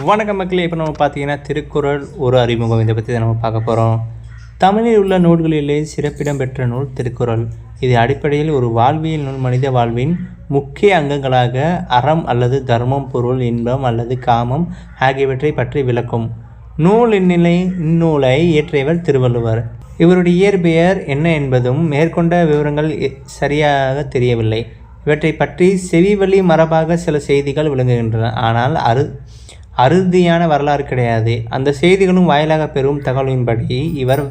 வணக்கம் மக்களே. இப்போ நம்ம பார்த்தீங்கன்னா திருக்குறள் ஒரு அறிமுகம் இதை பற்றி நம்ம பார்க்க போகிறோம். தமிழில் உள்ள நூல்களிலே சிறப்பிடம் பெற்ற நூல் திருக்குறள். இது அடிப்படையில் ஒரு வாழ்வியல் நூல். மனித வாழ்வின் முக்கிய அங்கங்களாக அறம் அல்லது தர்மம், பொருள், இன்பம் அல்லது காமம் ஆகியவற்றை பற்றி விளக்கும் நூல். இந்நூலை இயற்றியவர் திருவள்ளுவர். இவருடைய இயற்பெயர் என்ன என்பதும் மேற்கொண்ட விவரங்கள் சரியாக தெரியவில்லை. இவற்றை பற்றி செவிவழி மரபாக சில செய்திகள் விளங்குகின்றன, ஆனால் அறுதியான வரலாறு கிடையாது. அந்த செய்திகளும் வாயிலாக பெறும் தகவலின்படி இவர்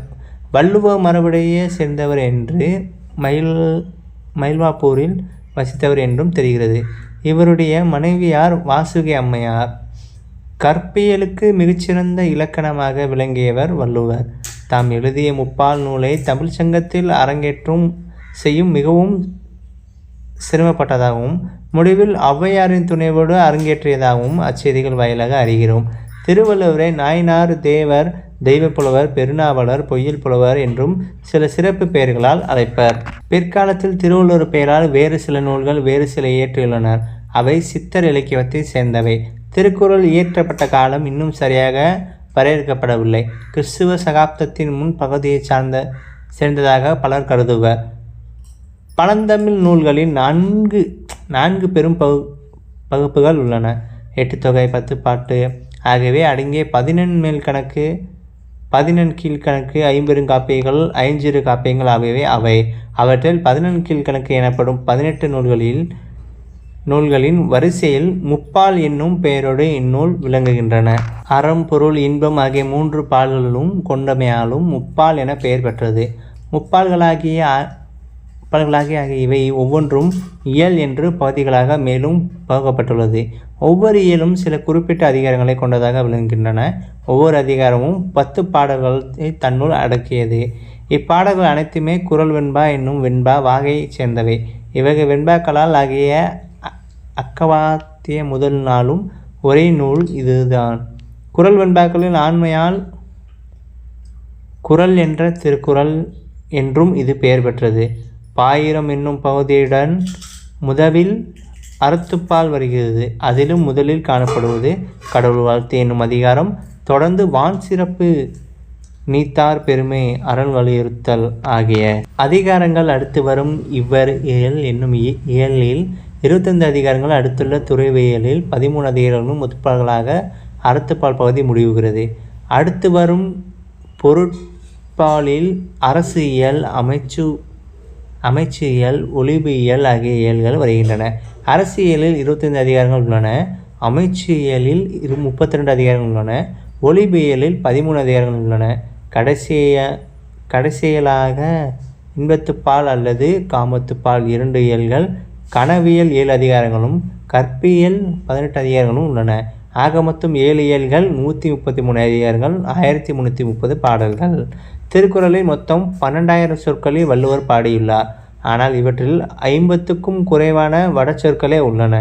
வள்ளுவ மரபுடைய சேர்ந்தவர் என்று மயில்வாப்பூரில் வசித்தவர் என்றும் தெரிகிறது. இவருடைய மனைவியார் வாசுகி அம்மையார். கற்பியலுக்கு மிகச்சிறந்த இலக்கணமாக விளங்கியவர் வள்ளுவர். தாம் எழுதிய முப்பால் நூலை தமிழ் சங்கத்தில் அரங்கேற்றம் செய்யும் மிகவும் சிரமப்பட்டதாகவும் முடிவில் ஔவையாரின் துணைவோடு அரங்கேற்றியதாகவும் அச்செய்திகள் வாயிலாக அறிகிறோம். திருவள்ளுவரை நாயனார், தேவர், தெய்வப்புலவர், பெருநாவலர், பொய்யில் புலவர் என்றும் சில சிறப்பு பெயர்களால் அழைப்பர். பிற்காலத்தில் திருவள்ளுவர் பெயரால் வேறு சில நூல்கள் வேறு சில இயற்றியுள்ளனர். அவை சித்தர் இலக்கியத்தை சேர்ந்தவை. திருக்குறள் இயற்றப்பட்ட காலம் இன்னும் சரியாக வரையறுக்கப்படவில்லை. கிறிஸ்துவ சகாப்தத்தின் முன் பகுதியை சேர்ந்ததாக பலர் கருதுவர். பழந்தமிழ் நூல்களில் நான்கு பெரும் பகுப்புகள் உள்ளன. 8 தொகை, 10 பாட்டு ஆகியவை அடங்கிய 14 மேல்கணக்கு, 14 கீழ்கணக்கு, 50 காப்பியங்கள், 5 காப்பியங்கள் ஆகியவை அவை. அவற்றில் 14 கீழ்கணக்கு எனப்படும் 18 நூல்களின் வரிசையில் முப்பால் என்னும் பெயரோடு இந்நூல் விளங்குகின்றன. அறம், பொருள், இன்பம் ஆகிய 3 பால்களும் கொண்டமையாலும் முப்பால் என பெயர் பெற்றது. முப்பால்களாகிய இவை ஒவ்வொன்றும் இயல் என்று பகுதிகளாக மேலும் பகுக்கப்பட்டுள்ளது. ஒவ்வொரு இயலும் சில குறிப்பிட்ட அதிகாரங்களை கொண்டதாக விளங்குகின்றன. ஒவ்வொரு அதிகாரமும் 10 பாடல்களை தன்னுள் அடக்கியது. இப்பாடல்கள் அனைத்துமே குறள் வெண்பா என்னும் வெண்பா வாகையைச் சேர்ந்தவை. இவகை வெண்பாக்களால் ஆகிய அக்கவாத்திய முதல் நாளும் ஒரே நூல் இதுதான். குறள் வெண்பாக்களில் ஆண்மையால் குறள் என்ற திருக்குறள் என்றும் இது பெயர் பெற்றது. பாயிரம் என்னும் பகுதியுடன் முதவில் அறத்துப்பால் வருகிறது. அதிலும் முதலில் காணப்படுவது கடவுள் வாழ்த்து என்னும் அதிகாரம். தொடர்ந்து வான் சிறப்பு, நீத்தார் பெருமை, அரண் வலியுறுத்தல் ஆகிய அதிகாரங்கள் அடுத்து வரும். இவ்வர் இயல் என்னும் இயலில் 25 அதிகாரங்கள், அடுத்துள்ள துறைவியலில் 13 அதிகாரங்களும் முற்பால்களாக அறத்துப்பால் பகுதி முடிவுகிறது. அடுத்து வரும் பொருட்பாலில் அரசு இயல், அமைச்சியல், ஒலிபியல் ஆகிய இயல்கள் வருகின்றன. அரசியலில் 25 அதிகாரங்கள் உள்ளன. அமைச்சியலில் 32 அதிகாரங்கள் உள்ளன. ஒலிபியலில் 13 அதிகாரங்கள் உள்ளன. கடைசியலாக இன்பத்துப்பால் அல்லது காமத்துப்பால் 2 இயல்கள், கனவியல் 7 அதிகாரங்களும், கற்பியல் 18 அதிகாரங்களும் உள்ளன. ஆக மொத்தம் 7 இயல்கள், 133 அதிகாரங்கள், 1330 பாடல்கள். திருக்குறளில் மொத்தம் 12,000 சொற்களில் வள்ளுவர் பாடியுள்ளார். ஆனால் இவற்றில் 50க்கும் குறைவான வட சொற்களே உள்ளன.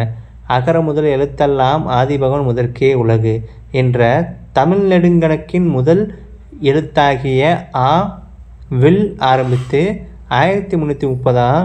அகர முதல் எழுத்தெல்லாம் ஆதிபகவன் முதற்கே உலகு என்ற தமிழ் நெடுங்கணக்கின் முதல் எழுத்தாகிய ஆ வில் ஆரம்பித்து 1330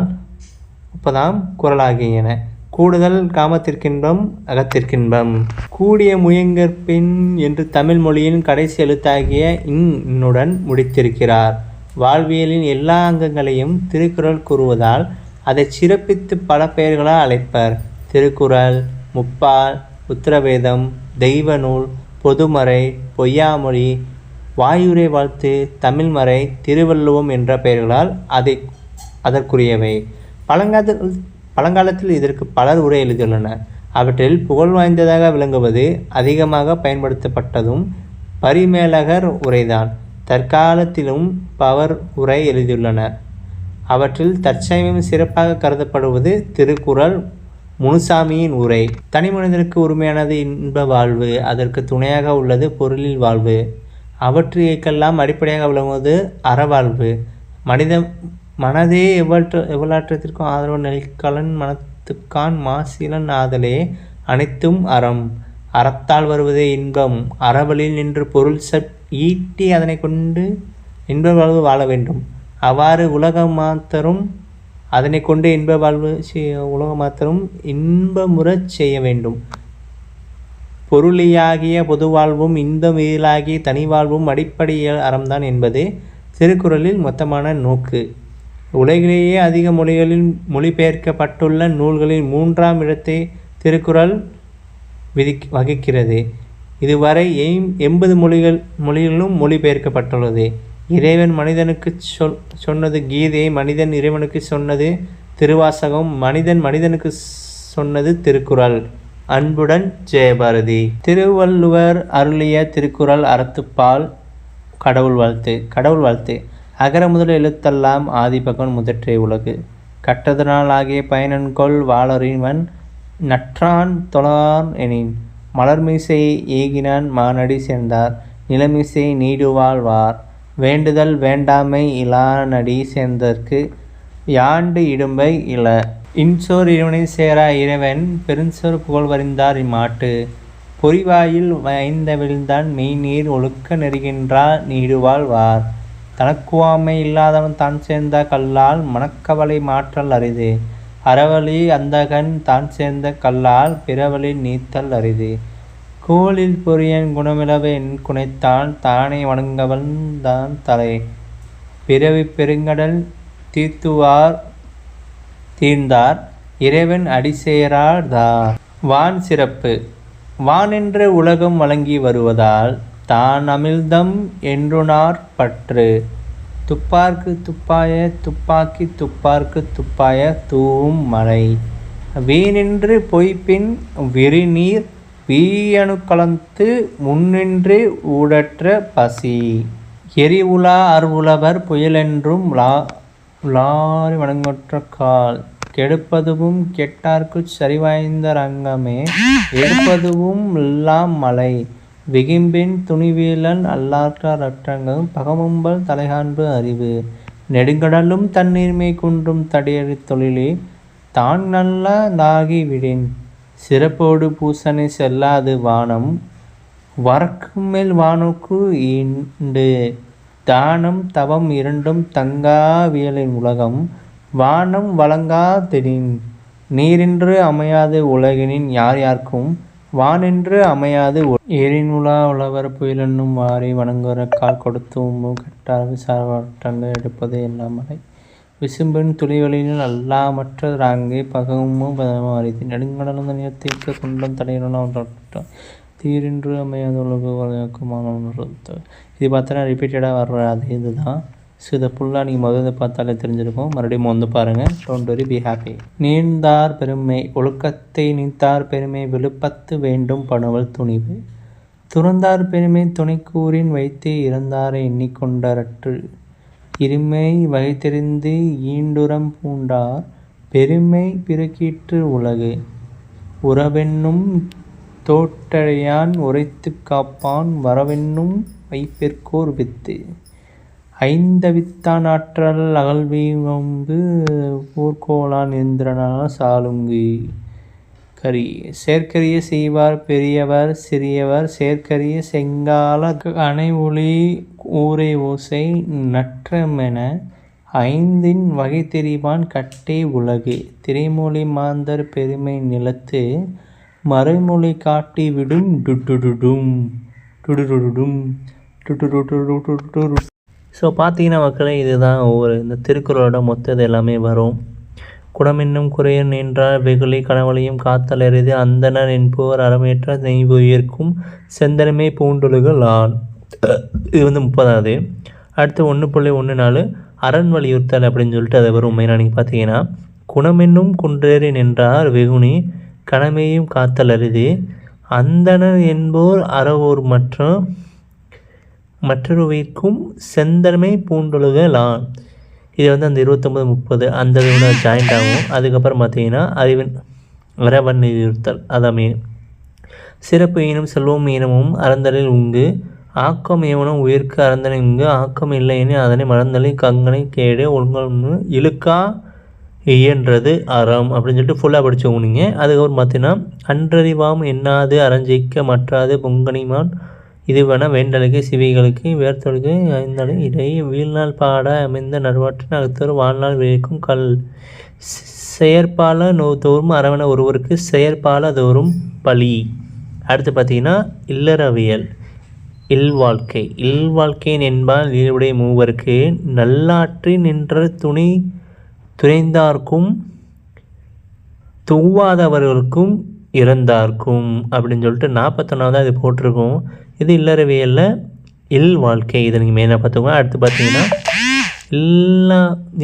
குறளாகியன. கூடுதல் காமத்திற்கின்பம், அகத்திற்கின்பம், கூடிய முயங்கற்பின் என்று தமிழ் மொழியின் கடைசி எழுத்தாகிய இன்னுடன் முடித்திருக்கிறார். வாழ்வியலின் எல்லா அங்கங்களையும் திருக்குறள் கூறுவதால் அதை சிறப்பித்து பல பெயர்களால் அழைப்பர். திருக்குறள், முப்பால், உத்தரவேதம், தெய்வ நூல், பொதுமறை, பொய்யாமொழி, வாயுரை வாழ்த்து, தமிழ்மறை, திருவள்ளுவம் என்ற பெயர்களால் அதற்குரியவை. பழங்காலத்தில் இதற்கு பலர் உரை எழுதியுள்ளனர். அவற்றில் புகழ் வாய்ந்ததாக விளங்குவது, அதிகமாக பயன்படுத்தப்பட்டதும் பரிமேலகர் உரைதான். தற்காலத்திலும் பவர் உரை எழுதியுள்ளனர். அவற்றில் தற்சமயம் சிறப்பாக கருதப்படுவது திருக்குறள், முனுசாமியின் உரை. தனி மனிதனுக்கு உரிமையானது இன்ப வாழ்வு, அதற்கு துணையாக உள்ளது பொருளில் வாழ்வு, அவற்றுக்கெல்லாம் அடிப்படையாக விளங்குவது அறவாழ்வு. மனதே எவ்வளாற்றத்திற்கும் ஆதரவு நெல்கலன், மனத்துக்கான் மாசிலன் ஆதலே அனைத்தும் அறம். அறத்தால் வருவதே இன்பம். அறவழியில் நின்று பொருள் ஈட்டி அதனை கொண்டு இன்ப வாழ்வு வாழ வேண்டும். அவ்வாறு உலகமாத்தரும் அதனை கொண்டு இன்ப வாழ்வு உலகமாத்தரும் இன்பமுறச் செய்ய வேண்டும். பொருளியாகிய பொதுவாழ்வும் இன்பம் இயலாகிய தனிவாழ்வும் அடிப்படையில் அறம்தான் என்பது திருக்குறளில் மொத்தமான நோக்கு. உலகிலேயே அதிக மொழிகளில் மொழிபெயர்க்கப்பட்டுள்ள நூல்களில் 3ஆம் இடத்தை திருக்குறள் வகிக்கிறது. இதுவரை 80 மொழிகளிலும் மொழிபெயர்க்கப்பட்டுள்ளது. இறைவன் மனிதனுக்கு சொன்னது கீதை, மனிதன் இறைவனுக்கு சொன்னது திருவாசகம், மனிதன் மனிதனுக்கு சொன்னது திருக்குறள். அன்புடன் ஜெயபாரதி. திருவள்ளுவர் அருளிய திருக்குறள் அறத்துப்பால். கடவுள் வாழ்த்து. அகர முதல் எழுத்தெல்லாம் ஆதிபகவன் முதற்றே உலகு. கட்டதனால் ஆகிய பயனன்கொள் வாளறிவன் நற்றான் தொழான் எனின். மலர்மிசை ஏகினான் மானடி சேர்ந்தார் நிலமிசை நீடுவாழ்வார். வேண்டுதல் வேண்டாமை இலானடி சேர்ந்தற்கு யாண்டு இடும்பை இல. இன்சோர் இறைவனை சேரா இறைவன் பெருஞ்சோர் புகழ்வறிந்தார் இம்மாட்டு. பொறிவாயில் வைந்தவிழ்ந்தான் மெய்நீர் ஒழுக்க நெருகின்றார் நீடுவாழ்வார். தனக்குவாமை இல்லாதவன் தான் சேர்ந்த கல்லால் மனக்கவலை மாற்றல் அரிது. அறவழி அந்தகன் தான் சேர்ந்த கல்லால் பிறவழி நீத்தல் அரிது. கோளில் பொறியன் குணமிலவு என் குனைத்தான் தானே வணங்கவன் தான் தலை. பிறவி பெருங்கடல் தீர்ந்தார் இறைவன் அடிசேரார் தார். வான் சிறப்பு. வானென்ற உலகம் வழங்கி வருவதால் தான் அமிழ்தம் என்றுனார் பற்று. துப்பார்க்கு துப்பாய துப்பாக்கி துப்பார்க்கு துப்பாய தூவும் மழை. வீணின்று பொய்ப்பின் விரிநீர் வீயணு கலந்து முன்னின்று ஊடற்ற பசி. எரிவுலா அருவுலவர் புயலென்றும் லாரி வணங்கொற்ற கால். கெடுப்பதுவும் கெட்டார்க்குச் சரிவாய்ந்த ரங்கமே எடுப்பதுவும் எல்லாம் மலை. விகிம்பின் துணிவீழன் அல்லாற்றார் அற்றங்கும் பகமும்பல் தலைகாண்பு அறிவு. நெடுங்கடலும் தண்ணீர்மை குன்றும் தடியறி தொழிலே தான் நல்ல தாகி விடின். சிறப்போடு பூசனை செல்லாது வானம் வரக்கு மேல் வானுக்கு ஈண்டு. தானம் தவம் இரண்டும் தங்காவியலின் உலகம் வானம் வழங்கா திடின். நீரின்று அமையாது உலகினின் யார் யார்க்கும் வானென்று அமையாது. எரினுலா உழவர் புயலென்னும் வாரி வணங்குற கால் கொடுத்து உம்பு கட்டார் விசாரட்டங்க எடுப்பது எல்லாம் மலை. விசும்பின் துளிவெளியில் அல்லாமற்ற ராங்கே பகமும் பதமாறிது. நெடுங்கடலும் நிலத்திற்கு குண்டம் தடையிலாம் தீரின்று அமையாத உலக வழக்கமான. இது பார்த்தோன்னா ரிப்பீட்டடாக வர்ற அதே இதுதான். ஸோ இதை ஃபுல்லாக நீங்கள் முதல்ல பார்த்தாலே தெரிஞ்சிருக்கும். மறுபடியும் வந்து பாருங்கள். Don't worry, be happy. நீந்தார் பெருமை ஒழுக்கத்தை நீத்தார் பெருமை விழுப்பத்து வேண்டும் பணுவல் துணிவு. துறந்தார் பெருமை துணைக்கூறின் வைத்து இறந்தாரை எண்ணிக்கொண்டரற்று. இருமை வகை தெரிந்து ஈண்டுரம் பூண்டார் பெருமை பிறக்கீற்று உலகு. உறவென்னும் தோட்டழையான் உரைத்து காப்பான் வரவென்னும் வைப்பிற்கோர் வித்து. ஐந்தவித்தான் ஆற்றல் அகல்வீம்பு ஊர்கோளான் இந்திரனால் சாலுங்கி கரி. செயற்கரிய செய்வார் பெரியவர் சிறியவர் செயற்கரிய செங்கால அணை ஒளி ஊரை ஓசை நற்றமென. ஐந்தின் வகை தெரிவான் கட்டே உலகு. திரைமொழி மாந்தர் பெருமை நிலத்து மறைமொழி காட்டி விடும் டுடுடுடும் டுடுடுடும் டுடுடுடு. ஸோ பார்த்தீங்கன்னா மக்களே, இதுதான் இந்த திருக்குறளோட மொத்தது எல்லாமே வரும். குடமென்னும் குறையன் என்றால் வெகுளி கனவழியும் காத்தல் எறிது. அந்தனர் என்போர் அறமேற்ற நெய்வுயிர்க்கும் செந்தனமே பூண்டொழுகள் ஆண். இது 30வது. அடுத்து 1.14 அரண் வலியுறுத்தல் அப்படின்னு சொல்லிட்டு அதை வரும். மெயினாக நீங்கள் பார்த்தீங்கன்னா, குணமென்னும் குன்றேறி நின்றார் வெகுனி கனமையும் காத்தல் அரிது. அந்தனர் என்போர் அறவோர் மற்றொருவிற்கும் செந்தன்மை பூண்டொழுகலான். இது அந்த 29, 30 அந்த இதோட ஜாயிண்ட் ஆகும். அதுக்கப்புறம் பார்த்தீங்கன்னா அறவன் இருத்தல் அதான் மீன். சிறப்பு ஈனும் செல்வம் ஈனமும் அறந்தலில் உங்கு. ஆக்கம் ஏவனும் உயிர்க்கு அறந்தனை உங்கு. ஆக்கம் இல்லைன்னு அதனை மறந்தலை கங்கனை கேடு ஒழுங்கொன்று இழுக்கா இயன்றது அறம் அப்படின்னு சொல்லிட்டு ஃபுல்லாக படித்தவங்க நீங்கள். அதுக்கப்புறம் பார்த்தீங்கன்னா, அன்றறிவாம் எண்ணாது அறஞ்செய்க்க மற்றாது பொங்கனிமான் இதுவென வேண்டலுக்கு சிவிகளுக்கு வேர்த்தொழுக்கு ஐந்தலை இடையே வீழ்நாள் பாட அமைந்த நறுவாற்றின் அகத்தோர் வாழ்நாள் விளைக்கும் கல். செயற்பால தோறும் அறவன ஒருவருக்கு செயற்பால தோறும் பழி. அடுத்து பார்த்திங்கன்னா இல்லறவியல். இல்வாழ்க்கை. இல்வாழ்க்கையின் என்பால் இயலுடைய மூவருக்கு நல்லாற்றி நின்ற துணைந்தார்க்கும் துவாதவர்களுக்கும் இறந்தார்க்கும் அப்படின்னு சொல்லிட்டு 41வது இது போட்டிருக்கோம். இது இல்லறவியலில் இல்வாழ்க்கை. இதை நீங்கள் மெயினாக பார்த்துக்கோங்க. அடுத்து பார்த்தீங்கன்னா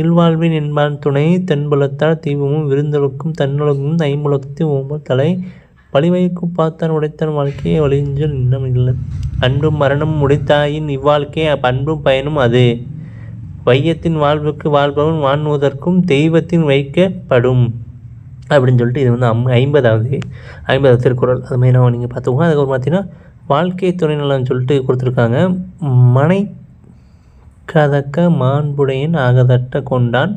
இல்வாழ்வின் என்பான் துணை தென்புலத்தால் தீபமும் விருந்தொழுக்கும் தன்னுலகும் ஐம்புலத்து ஓம்பல் தலை பழிவைக்கும் பார்த்தான் உடைத்தான் வாழ்க்கையை வழிஞ்சல் இன்னும் இல்லை. அன்பும் மரணம் முடித்தாயின் இவ்வாழ்க்கை அன்பும் பயனும் அது வையத்தின் வாழ்வுக்கு வாழ்பவன் வான்வதற்கும் தெய்வத்தின் வைக்கப்படும் அப்படின்னு சொல்லிட்டு இது வந்து 50வது திருக்குறள். அது மெயினாக நீங்கள் பார்த்துக்கோங்க. அதுக்கப்புறம் பார்த்தீங்கன்னா வாழ்க்கை துணை நலன்னு சொல்லிட்டு கொடுத்துருக்காங்க. மனை கதக்க மாண்புடையன் ஆகதட்ட கொண்டான்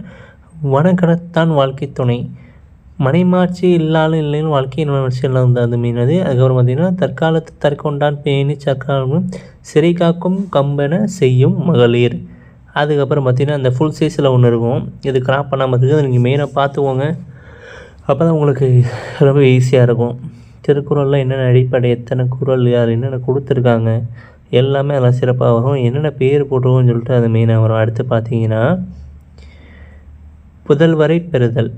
வனக்கடத்தான் வாழ்க்கை துணை. மனைமாட்சி இல்லாலும் இல்லைன்னு வாழ்க்கையின் வளர்ச்சி எல்லாம் வந்து அது மீனது. அதுக்கப்புறம் பார்த்திங்கன்னா தற்காலத்து தற்கொண்டான் பேணி சர்க்காலும் சிறை காக்கும் கம்பென செய்யும் மகளிர். அதுக்கப்புறம் பார்த்திங்கன்னா அந்த ஃபுல் சைஸில் ஒன்று இருக்கும். இது கிராப் பண்ணாமல் இருக்குது. அது நீங்கள் மெயினாக பார்த்துக்கோங்க. அப்போ தான் உங்களுக்கு ரொம்ப ஈஸியாக இருக்கும். திருக்குறளில் என்னென்ன அடிப்படை, எத்தனை குறள், யார் என்னென்ன கொடுத்துருக்காங்க எல்லாமே அதெல்லாம் சிறப்பாக வரும். என்னென்ன பேர் போட்டுருவோம்னு சொல்லிட்டு அது மெயினாக வரும். அடுத்து பார்த்தீங்கன்னா புதல்வரை பெறுதல்.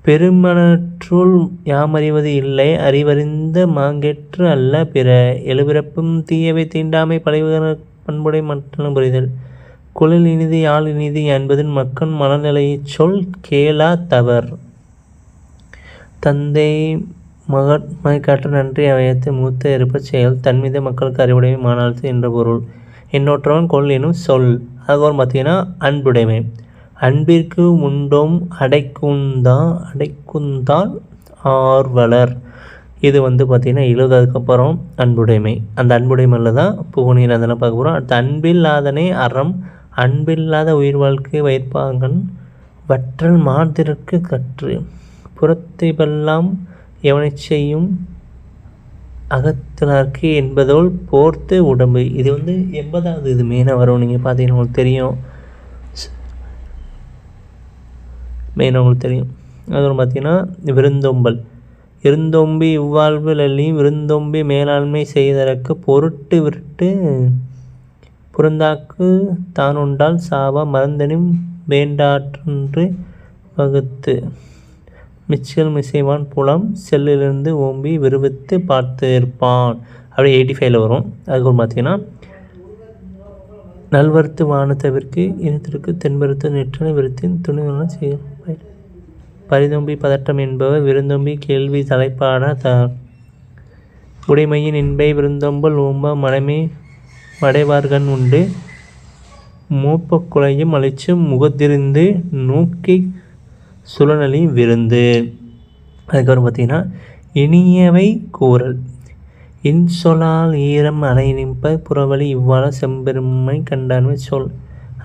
பெருமனற்றுள் யாமறிவது இல்லை அறிவறிந்த மாங்கேற்று அல்ல பிற எழுபிறப்பும் தீயவை தீண்டாமை பழைய பண்புடை மற்றலும் புரிதல். குழல் இனிது யாழ் இனிது என்பதின் மக்கள் மனநிலையைச் சொல் கேளா தவர். தந்தை மகட்காற்று நன்றி அவையத்து மூத்த இருப்பச் செயல் தன்மீது மக்களுக்கு அறிவுடைமை மாநாள்த்து என்ற பொருள். என்னொற்றவன் கொள் எனும் சொல். அதுக்கப்புறம் பார்த்தீங்கன்னா அன்புடைமை. அன்பிற்கு உண்டோம் அடைக்குந்தால் ஆர்வலர். இது வந்து பார்த்திங்கன்னா 70 அன்புடைமை. அந்த அன்புடைமையில் தான் புகழீர் அதெல்லாம் பார்க்க போகிறோம். அடுத்து அன்பில்லாதனே அறம். அன்பில்லாத உயிர் வாழ்க்கை வைப்பாங்கன் வற்றல் மாதிற்கு கற்று புறத்தை வெல்லாம் எவனை செய்யும் அகத்தினார்க்கு என்பதோல் போர்த்து உடம்பு. இது வந்து 80வது இது மெயினாக வரும். நீங்கள் பார்த்தீங்கன்னா உங்களுக்கு தெரியும். அதுவும் பார்த்தீங்கன்னா விருந்தோம்பல். இருந்தோம்பி இவ்வாழ்வு லல்லியும் விருந்தோம்பி மேலாண்மை செய்ததற்கு பொருட்டு விருட்டு புறந்தாக்கு தான் உண்டால் சாவா மறந்தனும் வேண்டாற்றென்று வகுத்து மிச்சல் மிசைவான் புலம் செல்லிலிருந்து ஓம்பி விருவித்து பார்த்து இருப்பான். அப்படியே 85 வரும். அதுக்கப்புறம் பார்த்தீங்கன்னா நல்வருத்து வானத்தவிற்கு இனத்திற்கு தென்பருத்து நெற்றனை விருத்தின் துணிவெல்லாம் செய்ய பரிதொம்பி பதட்டம் என்பவர் விருந்தொம்பி கேள்வி தலைப்பாட உடைமையின் இன்பை விருந்தொம்பல் ஓம்ப மனமே மடைவார்கண் உண்டு மூப்பக்குலையும் அழிச்சும் முகத்திருந்து நோக்கி சுழனலி விருந்து. அதுக்கப்புறம் பார்த்திங்கன்னா இனியவை கூறல். இன்சொலால் ஈரம் அணைநிற்ப புறவழி இவ்வாறு செம்பெருமை கண்டான்மை சொல்.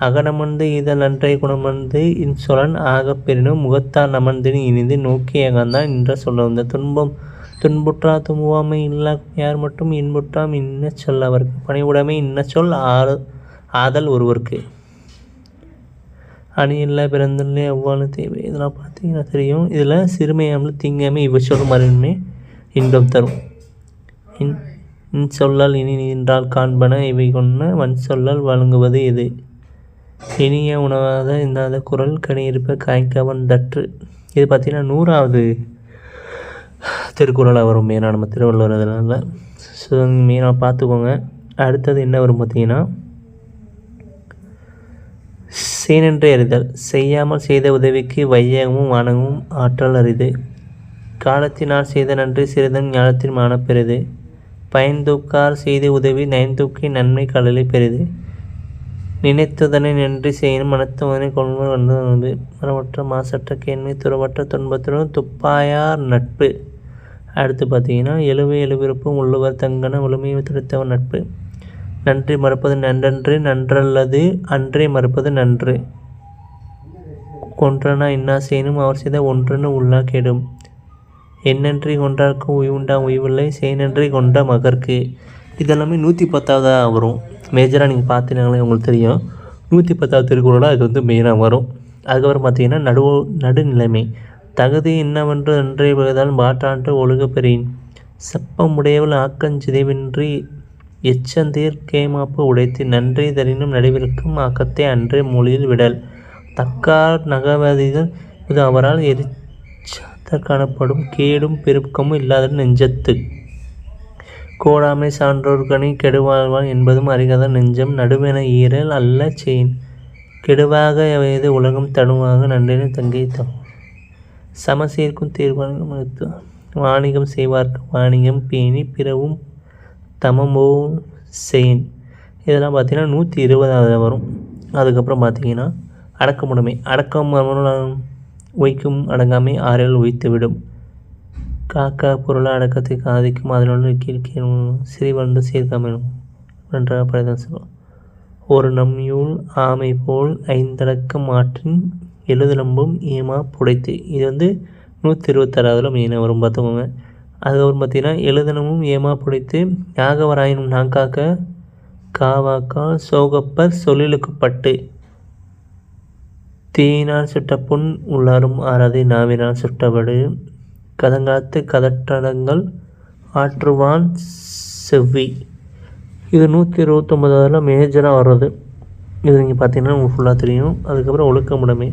அகனமர்ந்து இதழ் நன்றை குணமர்ந்து இன்சொலன் ஆகப் பெறினும் முகத்தால் அமர்ந்தினு இனிது நோக்கி அகந்தான் என்ற சொல்ல வந்த துன்புற்றா தும்புவாமை இல்லா யார் மட்டும் இன்புற்றாம் இன்ன சொல் அவருக்கு பணிவுடைமை இன்ன சொல் ஆதல் ஒருவருக்கு அணி இல்லை பிறந்தில்லை அவ்வாறு தேவை. இதெல்லாம் பார்த்தீங்கன்னா தெரியும். இதில் சிறுமையாமல் தீங்காமை இவை சொல் மறுமை இன்பம் தரும். இன்சொல்லால் இனி நின்றால் காண்பன இவை கொண்ட வன் சொல்லால் வழங்குவது எது. இனிய உணவாத இன்னாத குரல் கனியிருப்ப காய்க்கவன் தற்று. இது பார்த்திங்கன்னா 100வது திருக்குறளாக வரும் மெயினாக நம்ம திருவள்ளுவர். அதனால ஸோ மெயினாக பார்த்துக்கோங்க. அடுத்தது என்ன வரும் பார்த்திங்கன்னா செய்நன்றே அறிதல். செய்யாமல் செய்த உதவிக்கு வையகமும் வானகமும் ஆற்றல் அரிது. காலத்தினால் செய்த நன்றி சிறிதன் ஞானத்தின் மானப்பெரிது. பயன்தூக்கார் செய்த உதவி நயன்தூக்கி நன்மை கடலை பெரிது. நினைத்ததனை நன்றி செய்யணும் மனத்துவதனை கொள்வது வந்தது. மரமற்ற மாசற்ற கேண்மை துறவற்ற துன்பத்துடன் துப்பாயார் நட்பு. அடுத்து பார்த்தீங்கன்னா எழுவிருப்பும் உள்ளுவர் தங்கன ஒழுமையை துடைத்தவர் நட்பு. நன்றி மறுப்பது நன்றன்று நன்றல்லது அன்றே மறுப்பது நன்று. கொன்றனா இன்னா செய்யணும் அவர் செய்த ஒன்றன்னு உள்ளா கெடும். எண்ணன்றி கொன்றார்க்கு உய்வுண்டா உய்வில்லை செய்நன்றி கொண்ட மகற்கு. இதெல்லாமே 110வது வரும். மேஜராக நீங்கள் பார்த்தீங்கன்னாலே உங்களுக்கு தெரியும். 110வது திருக்குறளாக அது வந்து மெயினாக வரும். அதுக்கப்புறம் பார்த்தீங்கன்னா நடுநிலைமை. தகுதி என்னவென்று அன்றே பகுதால் பாட்டாண்டு ஒழுக பெறின். செப்பமுடையவள் ஆக்கஞ்சிதைவின்றி எச்சந்தீர் கேமாப்பு உடைத்து நன்றி தரினும் நடுவிற்கும் ஆக்கத்தை அன்றே மொழியில் விடல். தக்கார் நகவதிகள் இது அவரால் எரிச்சாதற் காணப்படும் கேடும் பெருக்கமும் இல்லாத நெஞ்சத்து. கோடாமை சான்றோர்கனி கெடுவாழ்வான் என்பதும் அறிகாத நெஞ்சம் நடுவென ஈரல் அல்ல செயின். கெடுவாக வயது உலகம் தடுவாக நன்றின தங்கை தம். சமசீர்க்கும் தீர்வானிகம் வாணிகம் செய்வார்க்கு வாணிகம் பேணி பிறவும் தமமோ செயின். இதெல்லாம் பார்த்தீங்கன்னா 120வது வரும். அதுக்கப்புறம் பார்த்தீங்கன்னா அடக்கமுடைமை. அடக்கம் ஒய்க்கும் அடங்காமை ஆறில் ஒய்த்து விடும். காக்கா பொருளை அடக்கத்தை காதிக்கும் அதனுள்ள கீழ்கீழ் சிறிவந்து சீர்காமலும் நன்றாக படைதான் சொல்லுவோம். ஒரு நம்யூல் ஆமை போல் ஐந்தடக்கம் ஆற்றின் எழுதலம்பும் ஏமா புடைத்து. இது வந்து 126ல் மெயினாக வரும் பார்த்துக்கோங்க. அதுக்கப்புறம் பார்த்தீங்கன்னா எழுதனமும் ஏமா புடைத்து யாகவராயினும் நாங்காக்க காவாக்கால் சோகப்பர் சொல்லிலுக்கு பட்டு. தீயினால் சுட்ட புண் உள்ளாரும் ஆறாதே நாவினால் சுட்டபடு. கதங்காத்து கதற்றடங்கள் ஆற்றுவான் செவ்வி. இது 129ல் மேஜராக வர்றது. இது நீங்கள் பார்த்தீங்கன்னா உங்களுக்கு ஃபுல்லாக தெரியும். அதுக்கப்புறம் ஒழுக்கமுடைமை.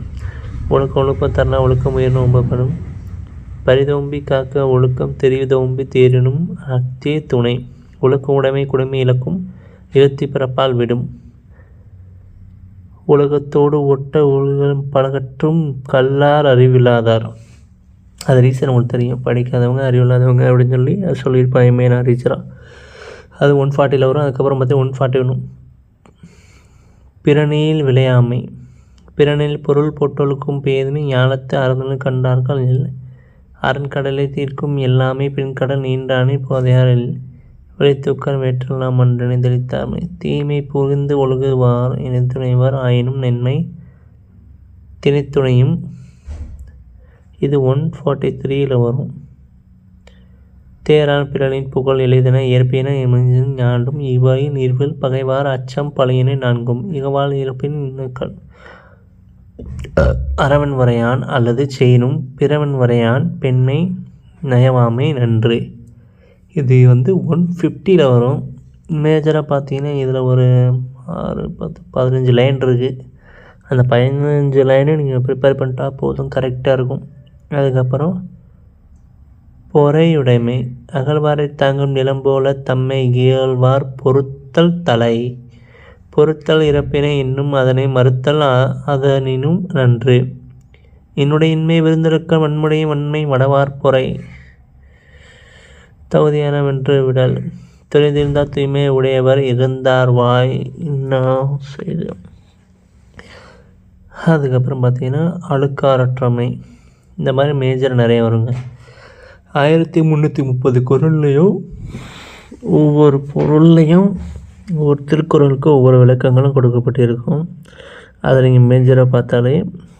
ஒழுக்கம் தரனா ஒழுக்கம் உயர்னும் ஒம்பப்படும். பரிதோம்பி காக்க ஒழுக்கம் தெரிவிதோம்பி தேரினும் அத்தே துணை. ஒழுக்க உடைமை குடைமை இழக்கும் இழுத்தி பிறப்பால் விடும். உலகத்தோடு ஒட்ட ஒழுகம் பழகற்றும் கல்லார் அறிவில்லாதார். அது ரீசன் உங்களுக்கு தெரியும், படிக்காதவங்க அறிவில்லாதவங்க அப்படின்னு சொல்லி அது சொல்லியிருப்பாங்க மெயினாக ரீச்சராக. அது 140ல் வரும். அதுக்கப்புறம் பார்த்தீங்கன்னா 141 பிறனில் விளையாமை. பிறனில் பொருள் பொட்டொழுக்கும் பேதமை ஞானத்தை அறந்தனும் கண்டார்கள் இல்லை. அரண்கடலை தீர்க்கும் எல்லாமே பின்கடல் நீண்டானே போதையார் இல்லை. வெளித்தூக்கர் வேற்றெல்லாம் மன்றனை தெளித்தாமை. தீமை புரிந்து ஒழுகுவார் இணைத்துணைவார் ஆயினும் நன்மை திணைத்துணையும். இது 143ல் வரும். தேரான் பிறனின் புகழ் எளிதன இயற்பின ஞாண்டும் இவ்வாய் நீர்வில் பகைவார் அச்சம் பழையனை நான்கும். இகவால் இருப்பின் இன்னுக்கள் அறவன் வரையான் அல்லது செயினும் பிறவன் வரையான் பெண்மை நயவாமை நன்று. இது வந்து 150ல் வரும். மேஜராக பார்த்தீங்கன்னா இதில் ஒரு 6, 10, 15 லைன் இருக்குது. அந்த 15 லைனும் நீங்கள் ப்ரிப்பேர் பண்ணிட்டா போதும், கரெக்டாக இருக்கும். அதுக்கப்புறம் பொறையுடைமை. அகழ்வாரை தாங்கும் நிலம் போல தம்மை இகழ்வார் பொறுத்தல் தலை. பொறுத்தல் இறப்பினை இன்னும் அதனை மறுத்தல் அதனினும் நன்று. என்னுடைய இன்மை விருந்திருக்க வன்முடைய வன்மை வடவார் பொறை. தகுதியான வென்று விடல். தெரிந்திருந்தால் தூய்மை உடையவர் இருந்தார் வாய் இன்னும் செய்து. அதுக்கப்புறம் பார்த்தீங்கன்னா அழுக்காரற்றமை. இந்த மாதிரி மேஜர் நிறைய வருங்க. 1330 குறள்லையும் ஒவ்வொரு பொருள்லையும் ஒவ்வொரு திருக்குறளுக்கும் ஒவ்வொரு விளக்கங்களும் கொடுக்கப்பட்டிருக்கும். அதை நீங்கள் மேஜராக பார்த்தாலே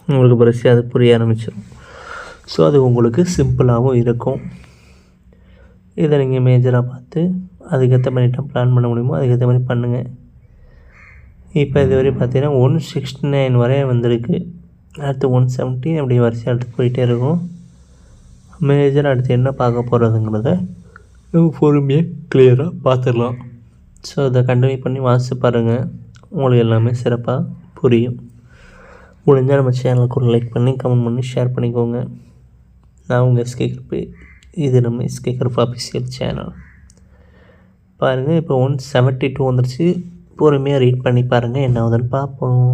உங்களுக்கு பரிசு அது புரிய ஆரம்பிச்சிடும். ஸோ அது உங்களுக்கு சிம்பிளாகவும் இருக்கும். இதை நீங்கள் மேஜராக பார்த்து அதுக்கேற்ற மாதிரி பிளான் பண்ண முடியுமோ அதுக்கேற்ற மாதிரி பண்ணுங்கள். இப்போ இதுவரை பார்த்தீங்கன்னா 169 வரை வந்திருக்கு. அடுத்து 170 அப்படி வரிசையாக அடுத்து போயிட்டே இருக்கும். மேஜர் அடுத்து என்ன பார்க்க போகிறதுங்கிறத பொறுமையாக கிளியராக பார்த்துடலாம். ஸோ அதை கண்டினியூ பண்ணி வாசித்து பாருங்கள், உங்களுக்கு எல்லாமே சிறப்பாக புரியும். முடிஞ்சால் நம்ம சேனலுக்கு ஒரு லைக் பண்ணி கமெண்ட் பண்ணி ஷேர் பண்ணிக்கோங்க. நான் உங்கள் எஸ்கே கருப்பு. இது நம்ம எஸ்கே கருப்பு அஃபிஷியல் சேனல். பாருங்கள் இப்போ 172 வந்துருச்சு. பொறுமையாக ரீட் பண்ணி பாருங்கள், என்ன ஆகுதுன்னு பார்ப்போம்.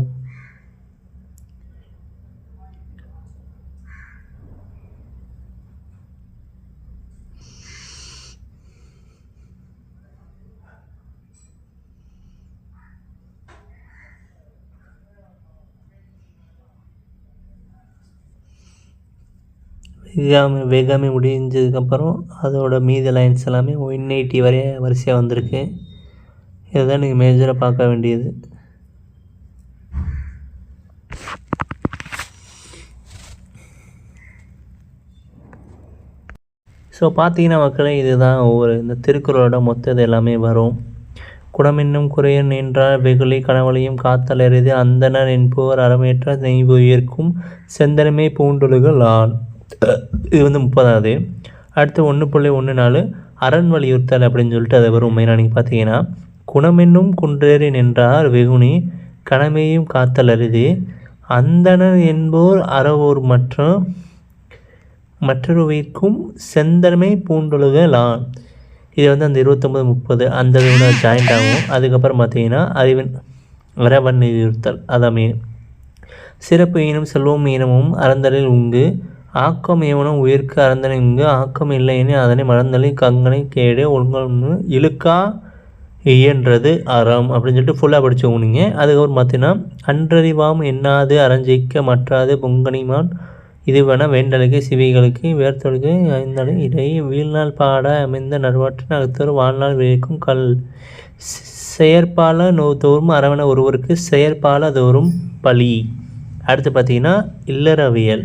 வேகாமை முடிஞ்சதுக்கப்புறம் அதோட மீதி லைன்ஸ் எல்லாமே 180 வரை வரிசையாக வந்திருக்கு. இதுதான் நீங்கள் மேஜராக பார்க்க வேண்டியது. ஸோ பார்த்தீங்கன்னா மக்களே, இதுதான் ஒவ்வொரு இந்த திருக்குறளோட மொத்தது எல்லாமே வரும். குடமென்னும் குறையன் என்றால் வெகுளி கனவழியும் காத்தல் எறிது அந்தனர் என்போர் அறமேற்ற நெய்வுயிர்க்கும் செந்தனமே பூண்டொழுகள் ஆண். இது வந்து 30வது. அடுத்து 1.14 அரண் வலியுறுத்தல் அப்படின்னு சொல்லிட்டு அதை வரும் மெயினாக நீங்கள் பார்த்தீங்கன்னா, குணமென்னும் குன்றேறி நின்றார் வெகுனி கணமையும் காத்தல் அரிது அந்தணர் என்போர் அறவோர் மற்றொருவிற்கும் செந்தன்மை பூண்டொழுகலான். இது வந்து அந்த 29-30 அந்த இதோட ஜாயிண்ட் ஆகும். அதுக்கப்புறம் பார்த்தீங்கன்னா அறவன் இருத்தல் அதான் மெயின். சிறப்பு ஈனம் செல்வம் ஈனமும் அறந்தலில் உங்கு ஆக்கம் ஏவனும் உயிர்க்கு அறந்தனை உங்கு ஆக்கம் இல்லைன்னு அதனை மறந்தலை கங்கனை கேடு ஒழுங்கன்னு இழுக்கா இயன்றது அறம் அப்படின்னு சொல்லிட்டு ஃபுல்லாக படித்தவங்க நீங்கள். அதுக்கப்புறம் பார்த்தீங்கன்னா அன்றறிவாம் எண்ணாது அறஞ்செய்க்க மற்றாது பொங்கனிமான் இதுவென வேண்டலுக்கு சிவிகளுக்கு வேர்த்தொழுக்கு ஐந்தாடு இடை வீழ்நாள் பாட அமைந்த நறுவாற்றின் அகத்தோர் வாழ்நாள் விளைக்கும் கல் செயற்பால தோறும் அறவன ஒருவருக்கு செயற்பால தோறும் பழி. அடுத்து பார்த்தீங்கன்னா இல்லறவியல்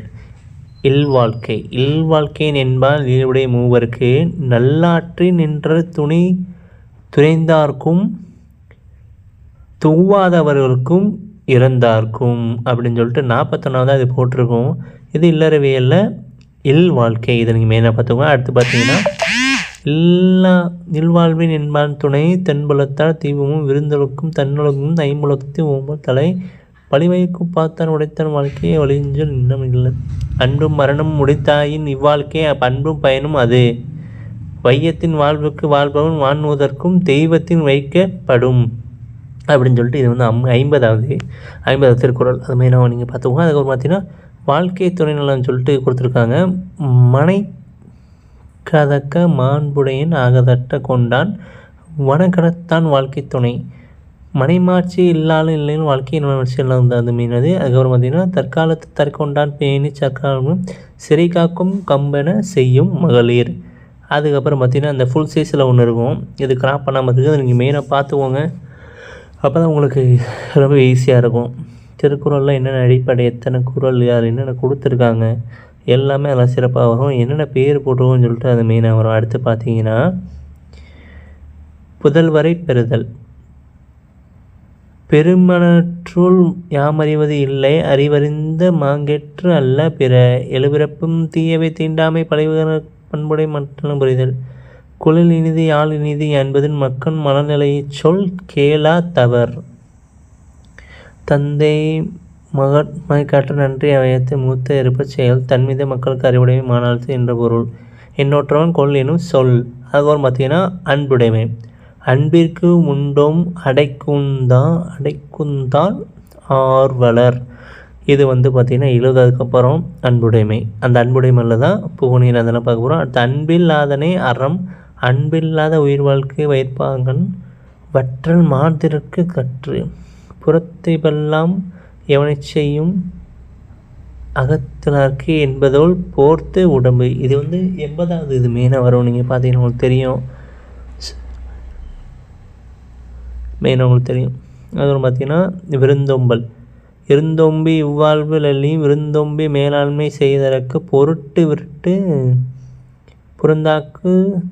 இல்வாழ்க்கை என்பால் இயலுடைய மூவருக்கு நல்லாற்றி நின்ற துணைந்தார்க்கும் துவாதவர்களுக்கும் இறந்தார்க்கும் அப்படின்னு சொல்லிட்டு 41வது இது போட்டிருக்கோம். இது இல்லறவியலில் வாழ்க்கை இதை நீங்கள் மெயினாக பார்த்துக்கோங்க. அடுத்து பார்த்தீங்கன்னா இல்வாழ்வின் என்பான் துணை தென்புலத்தால் தீபமும் விருந்தொழுக்கும் தன்னொழுக்கும் ஐம்புலத்து ஓம்பல் தலை பழிவைக்கும் பார்த்தான் உடைத்தான் வாழ்க்கையை ஒளிஞ்சல் இன்னும் இல்லை அன்பும் மரணம் முடித்தாயின் இவ்வாழ்க்கை பண்பும் பயனும் அது வையத்தின் வாழ்வுக்கு வாழ்பவன் வான்முதற்கும் தெய்வத்தின் வைக்கப்படும் அப்படின்னு சொல்லிட்டு இது வந்து 50வது திருக்குறள் அது மெயினாக நீங்கள் பார்த்துக்கோங்க. அதுக்கப்புறம் பார்த்தீங்கன்னா வாழ்க்கை துணை நலன்னு சொல்லிட்டு கொடுத்துருக்காங்க. மனை கதக்க மாண்புடையன் ஆகதட்ட கொண்டான் வனக்கடத்தான் வாழ்க்கை துணை மனைமாட்சி இல்லாலும் இல்லைன்னு வாழ்க்கை மனமாட்சி எல்லாம் வந்து அது மீனது. அதுக்கப்புறம் பார்த்திங்கன்னா தற்காலத்து தற்கொண்டான் பேணி சர்க்காலும் சிறை காக்கும் கம்பென செய்யும் மகளிர். அதுக்கப்புறம் பார்த்திங்கன்னா அந்த ஃபுல் சைஸில் ஒன்று இருக்கும், இது கிராப் பண்ணாமல் இருக்குது, அது நீங்கள் மெயினாக பார்த்துக்கோங்க, அப்போ தான் உங்களுக்கு ரொம்ப ஈஸியாக இருக்கும். திருக்குறளில் என்னென்ன அடிப்படை எத்தனை குறள் யார் என்னென்ன கொடுத்துருக்காங்க எல்லாமே அதெல்லாம் சிறப்பாக வரும், என்னென்ன பேர் போட்டுருவோம்னு சொல்லிட்டு அது மெயினாக வரும். அடுத்து பார்த்தீங்கன்னா புதல்வரை பெறுதல் பெருமனற்றுள் யாமறிவது இல்லை அறிவறிந்த மாங்கெற்று அல்ல பிற எழுபிறப்பும் தீயவை தீண்டாமை பழைய பண்புடை மற்றலும் புரிதல் குழல் இனிது யாழ் இனிது என்பதின் மக்கள் மனநிலையைச் சொல் கேளா தவர் தந்தை மகட்காற்று நன்றி அவயத்தை மூத்த இருப்பச் செயல் தன்மீது மக்களுக்கு அறிவுடைமை மாநாளத்து என்ற பொருள் என்னொற்றவன் கொள் எனும் சொல். அதுக்கப்புறம் பார்த்தீங்கன்னா அன்புடைமை அன்பிற்கு உண்டோம் அடைக்குந்தான் ஆர்வலர். இது வந்து பார்த்திங்கன்னா 70 அன்புடைமை, அந்த அன்புடைமையில் தான் புகழீர் அதெல்லாம் பார்க்க போகிறோம். அடுத்து அன்பில்லாதனே அறம் அன்பில்லாத உயிர் வாழ்க்கை வைப்பாங்கன் வற்றல் மாதிற்கு கற்று புறத்தை வெல்லாம் எவனை செய்யும் அகத்தினார்க்கு என்பதோல் போர்த்து உடம்பு. இது வந்து 80வது இது மெயினாக வரும், நீங்கள் பார்த்தீங்கன்னா உங்களுக்கு தெரியும், மெயினாக உங்களுக்கு தெரியும். அதுவும் பார்த்தீங்கன்னா விருந்தோம்பல் இருந்தோம்பி இவ்வாழ்வு லல்லியும் விருந்தோம்பி மேலாண்மை செய்ததற்கு பொருட்டு விருட்டு புறந்தாக்கு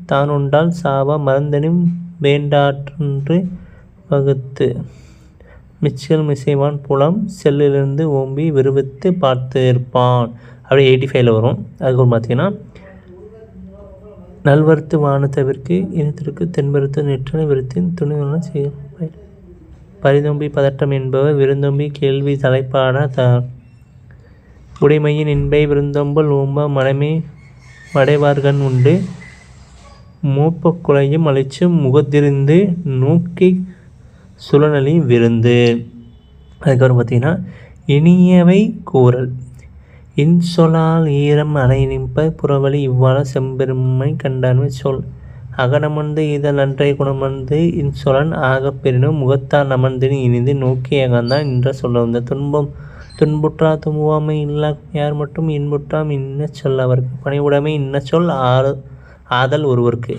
தான் உண்டால் சாவா மறந்தனும் வேண்டாற்றென்று வகுத்து மிச்சல் மிசைவான் புலம் செல்லிலிருந்து ஓம்பி விருவித்து பார்த்து இருப்பான். அப்படியே 85 வரும். அதுக்கப்புறம் பார்த்தீங்கன்னா நல்வருத்து வானத்தவிற்கு இனத்திற்கு தென்பருத்து நெற்றனை விருத்தின் துணிவெல்லாம் செய்ய பரிதொம்பி பதட்டம் என்பவர் விருந்தொம்பி கேள்வி தலைப்பாட உடைமையின் இன்பை விருந்தொம்பல் ஓம்ப மனமே மடைவார்கண் உண்டு மூப்பக்குலையும் அழிச்சும் முகத்திருந்து நோக்கி சுழனலி விருந்து. அதுக்கப்புறம் பார்த்திங்கன்னா இனியவை கூறல் இன்சொலால் ஈரம் அணைநிற்ப புறவழி இவ்வாறு செம்பெருமை கண்டான்மை சொல் அகனமர்ந்து இதழ் நன்றை குணமர்ந்து இன்சொலன் ஆகப்பெறினும் முகத்தால் அமர்ந்தினு இனிது நோக்கி அகந்தான் என்ற சொல்ல வந்த துன்புற்றா தும்புவாமை இல்லா யார் மட்டும் இன்புற்றாம் இன்ன சொல் அவருக்கு பணிவுடைமை இன்ன சொல் ஆதல் ஒருவருக்கு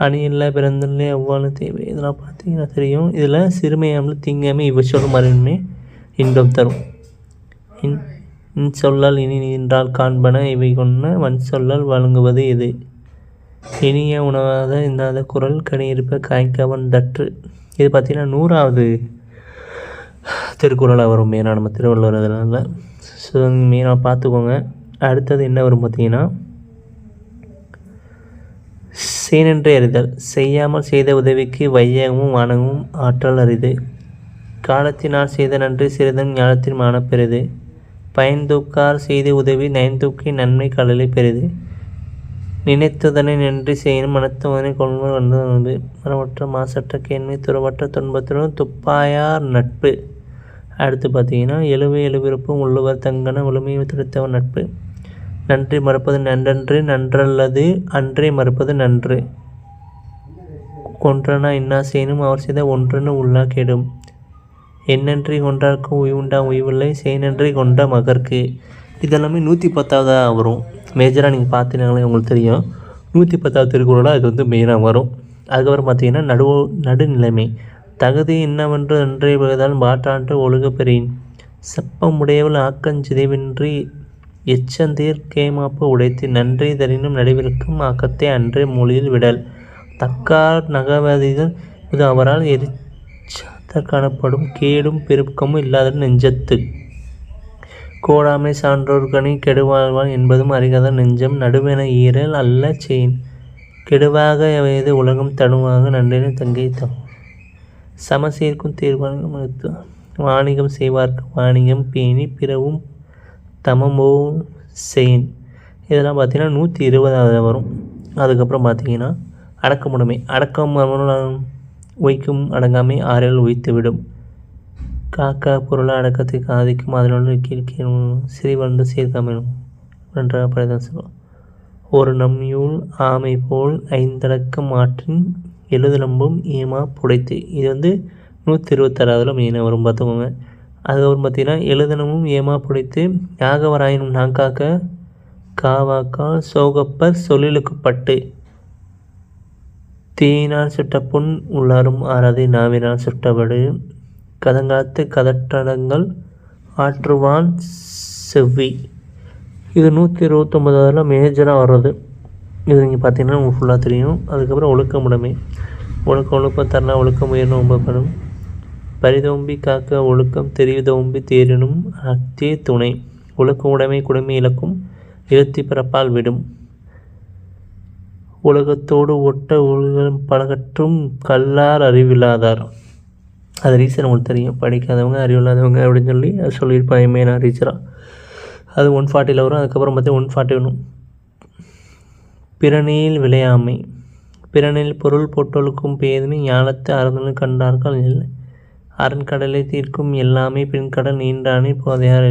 அணி இல்லை பிறந்தில்லை அவ்வாறு தேவை. இதெல்லாம் பார்த்தீங்கன்னா தெரியும். இதில் சிறுமையாமல் தீங்காமை இவை சொல்லும் மறுமை இன்பம் தரும். இன்சொல்லால் இனி நின்றால் காண்பன இவை கொண்ட வன் சொல்லால் வழங்குவது இது இனிய உணவாத இன்னாத குரல் கனியிருப்ப காய்க்கவன் தற்று. இது பார்த்திங்கன்னா 100வது திருக்குறளாக வரும் மெயினாக நம்ம திருவள்ளுவர் அதனால ஸோ மெயினாக பார்த்துக்கோங்க. அடுத்தது என்ன வரும் பார்த்திங்கன்னா செய்நன்றி அறிதல். செய்யாமல் செய்த உதவிக்கு வையகமும் வானகமும் ஆற்றல் அரிது. காலத்தினால் செய்த நன்றி சிறிதும் ஞானத்தின் மானப்பெரிது. பயன்தூக்கார் செய்த உதவி நயன்தூக்கி நன்மை கடலை பெரிது. நினைத்துதனை நன்றி செய்யணும் மனத்துவனை கொள்வர் வந்து மரமற்ற மாசற்ற கேண்மை துறவற்ற துன்பத்துடன் துப்பாயார் நட்பு. அடுத்து பார்த்தீங்கன்னா எழுவிருப்பும் உள்ளுவர் தங்கன முழுமையை துடைத்தவர் நட்பு. நன்றி மறுப்பது நன்றன்று நன்றல்லது அன்றே மறுப்பது நன்று. கொன்றனா இன்னா செய்யணும் அவர் செய்த ஒன்றன்னு உள்ளா கேடும். எண்ணன்றி கொன்றார்க்கு உய்வுண்டா உய்வில்லை செய்நன்றி கொண்ட மகற்கு. இதெல்லாமே 110ஆவதாக வரும். மேஜராக நீங்கள் பார்த்தீங்கன்னாலே உங்களுக்கு தெரியும் 110ஆவது திருக்குறளாக அது மெயினாக வரும். அதுக்கப்புறம் பார்த்தீங்கன்னா நடுநிலைமை. தகுதி என்னவென்று அன்றே பகுதால் மாற்றான்று ஒழுக பெறின். செப்பமுடையவள் ஆக்கஞ்சிதைவின்றி எச்சந்தீர் கேமாப்பு உடைத்து நன்றி தரினும் நடுவிற்கும் ஆக்கத்தை அன்றே மொழியில் விடல். தக்கார் நகவதிகள் இது அவரால் எரிச்சதற் காணப்படும் கேடும் பெருக்கமும் இல்லாத நெஞ்சத்து. கோடாமை சான்றோர்கனி கெடுவாழ்வான் என்பதும் அறிகாத நெஞ்சம் நடுவென ஈரல் அல்ல செயின். கெடுவாக வயது உலகம் தடுவாக நன்றினை தங்கை தம். சமசீர்க்கும் தீர்வானிகம் வாணிகம் செய்வார்க்கு வாணிகம் பேணி பிறவும் தமமோ செயின். இதெல்லாம் பார்த்தீங்கன்னா 120ஆவது வரும். அதுக்கப்புறம் பார்த்தீங்கன்னா அடக்கமுடைமை. அடக்கம் ஒய்க்கும் அடங்காமை ஆறில் உய்த்து விடும். காக்கா பொருளை அடக்கத்தை ஆதிக்கும் அதனுள்ள கீழ்கீழ் சிறிவந்து சீர்காமலும் நன்றாக படைதான் சொல்லுவோம். ஒரு நம்யூல் ஆமை போல் ஐந்தடக்கம் ஆற்றின் எழுதலம்பும் ஏமா புடைத்து. இது 126ஆவதுல மெயினாக வரும் பார்த்துக்கோங்க. அதுக்கப்புறம் பார்த்தீங்கன்னா எழுதனமும் ஏமா புடைத்து யாகவராயினும் நாங்காக்க காவாக்கால் சோகப்பர் சொல்லிலுக்கு பட்டு. தீயினால் சுட்ட புண் உள்ளாரும் ஆறாதே நாவினால் சுட்டபடு. கதங்காத்து கதற்றடங்கள் ஆற்றுவான் செவ்வி. இது 129ஆவதுல மேஜராக வர்றது. இது நீங்கள் பார்த்தீங்கன்னா உங்களுக்கு ஃபுல்லாக தெரியும். அதுக்கப்புறம் ஒழுக்கமுடைமை. ஒழுக்கம் தரனா ஒழுக்கம் உயர்னும் ஒம்பப்படும். பரிதோம்பி காக்க ஒழுக்கம் தெரிவிதோம்பி தேரினும் அத்தே துணை. ஒழுக்க உடைமை குடைமை இழக்கும் இழுத்தி பிறப்பால் விடும். உலகத்தோடு ஒட்ட ஒழுகம் பழகற்றும் கல்லார் அறிவில்லாதார். அது ரீசன் உங்களுக்கு தெரியும். படிக்காதவங்க அறிவில்லாதவங்க அப்படின்னு சொல்லி அது சொல்லியிருப்பாங்க மெயினாக ரீச்சராக. அது 140 வரும். அதுக்கப்புறம் பார்த்தீங்கன்னா 141 பிறனில் விளையாமை. பிறனில் பொருள் பொட்டொழுக்கும் பேதமை ஞானத்தை அறந்தனும் கண்டார்கள் இல்லை. அரண்கடலை தீர்க்கும் எல்லாமே பின்கடல் நீண்டானே போதையார்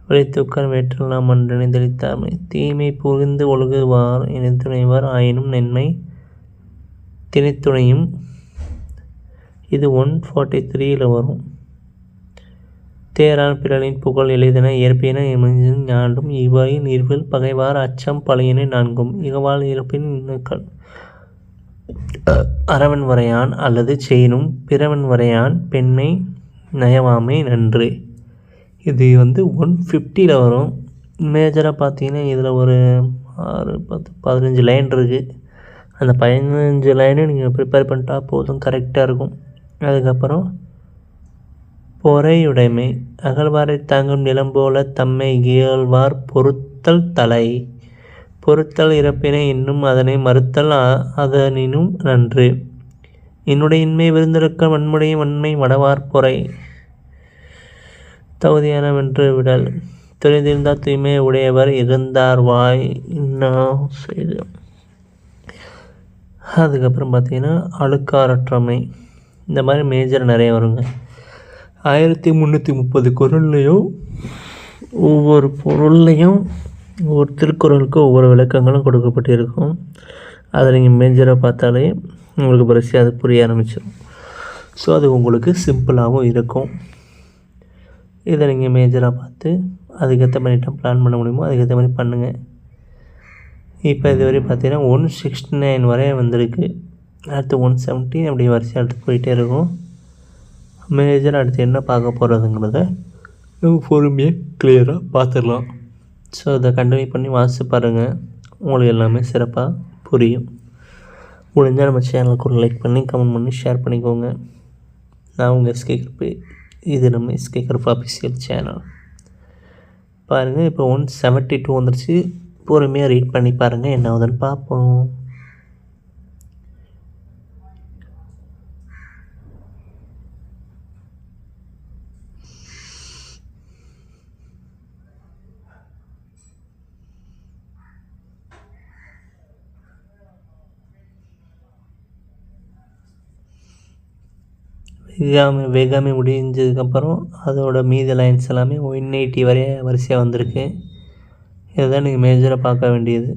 விளைத்துக்கர் வேற்றெல்லாம் மன்றனை தெளித்தாமை. தீமை புரிந்து ஒழுகுவார் இணைத்துணைவார் ஆயினும் நன்மை திணைத்துணையும். இது 143 வரும். தேரான் பிறலின் புகழ் எளிதென இயற்பின ஞாண்டும் இவை நீர்வில் பகைவார் அச்சம் பழையனை நான்கும். இகவால் இருப்பின் அறவன் வரையான் அல்லது செய்யினும் பிறவன் வரையான் பெண்மை நயவாமை நன்று. இது 150 வரும். மேஜராக பார்த்தீங்கன்னா இதில் ஒரு 6, 10, 15 லைன் இருக்குது. அந்த 15 லைனும் நீங்கள் ப்ரிப்பேர் பண்ணிட்டா போதும், கரெக்டாக இருக்கும். அதுக்கப்புறம் பொறையுடைமை. அகழ்வாரை தாங்கும் நிலம் போல தம்மை இகழ்வார் பொறுத்தல் தலை. பொறுத்தல் இறப்பினை இன்னும் அதனை மறுத்தல் அதனினும் நன்று. என்னுடைய இன்மை விருந்திருக்க வன்முடைய வன்மை மடவார் பொறை. தகுதியான வென்று விடல். தெரிந்திருந்தால் தூய்மை உடையவர் இருந்தார் வாய் இன்னா செய்து. அதுக்கப்புறம் பார்த்தீங்கன்னா அழுக்காரற்றமை. இந்த மாதிரி மேஜர் நிறைய வருங்க. 1330 குறள்லையும் ஒவ்வொரு பொருள்லையும் ஒவ்வொரு திருக்குறளுக்கும் ஒவ்வொரு விளக்கங்களும் கொடுக்கப்பட்டிருக்கும். அதை நீங்கள் மேஜராக பார்த்தாலே உங்களுக்கு பரிசு அது புரிய ஆரம்பிச்சிடும். ஸோ அது உங்களுக்கு சிம்பிளாகவும் இருக்கும். இதை நீங்கள் மேஜராக பார்த்து அதுக்கேற்ற மாதிரி பிளான் பண்ண முடியுமோ அதுக்கேற்ற மாதிரி பண்ணுங்கள். இப்போ இதுவரை பார்த்தீங்கன்னா 169 வரை வந்திருக்கு. அடுத்து 170 அப்படி வரிசையாக அடுத்து போயிட்டே இருக்கும். மேஜர் அடுத்து என்ன பார்க்க போகிறதுங்கிறத நம்ம பொறுமையாக கிளியராக பார்த்துடலாம். ஸோ அதை கண்டினியூ பண்ணி வாசித்து பாருங்கள், உங்களுக்கு எல்லாமே சிறப்பாக புரியும். முடிஞ்சால் நம்ம சேனலுக்கு ஒரு லைக் பண்ணி கமெண்ட் பண்ணி ஷேர் பண்ணிக்கோங்க. நான் உங்கள் எஸ்கே கருப்பு. இது நம்ம எஸ்கே கருப்பு அஃபிஷியல் சேனல். பாருங்கள், இப்போ 172 வந்துருச்சு. பொறுமையாக ரீட் பண்ணி பாருங்கள், என்ன ஆகுதுன்னு பார்ப்போம். வெகாமி முடிஞ்சதுக்கப்புறம் அதோட மீதி லைன்ஸ் எல்லாமே 180 வரைய வரிசையாக வந்திருக்கு. இதுதான் நீங்கள் மேஜராக பார்க்க வேண்டியது.